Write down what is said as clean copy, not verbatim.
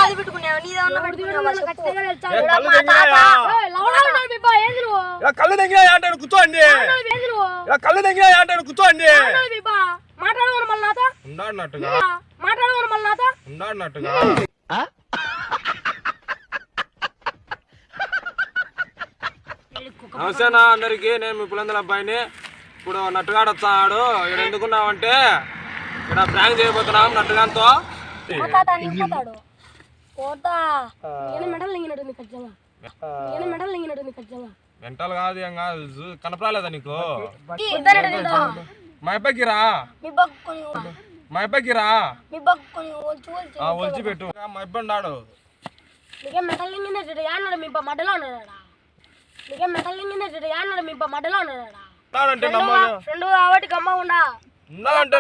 ఏది పెట్టుకున్నావు నీదేమన్నా పెట్టుకున్నావా కళ్ళు దగ్గర అంటాడు కూర్చోండి కళ్ళు దగ్గర అంటాడు కూర్చోండి ఉన్నాడున్నట్టుగా ఉన్నాడున్నట్టుగా నమస్తేనా అందరికి. నేను మీ పులందల అబ్బాయిని. ఇప్పుడు నట్టుగాడు వచ్చాడు. ఇక్కడ ఎందుకున్నామంటే ఇక్కడ ప్రాంక్ చేయబోతున్నాం నట్టుగాంతో. మెంటల్ కాదు ఏం కాదు, కనపరాలేదా నీకు? మా అబ్బాయికి రా, మా అబ్బాయికి రా, ఒలిచి పెట్టు. మా అబ్బాయి ఉన్నాడు. ఉన్నాడంటే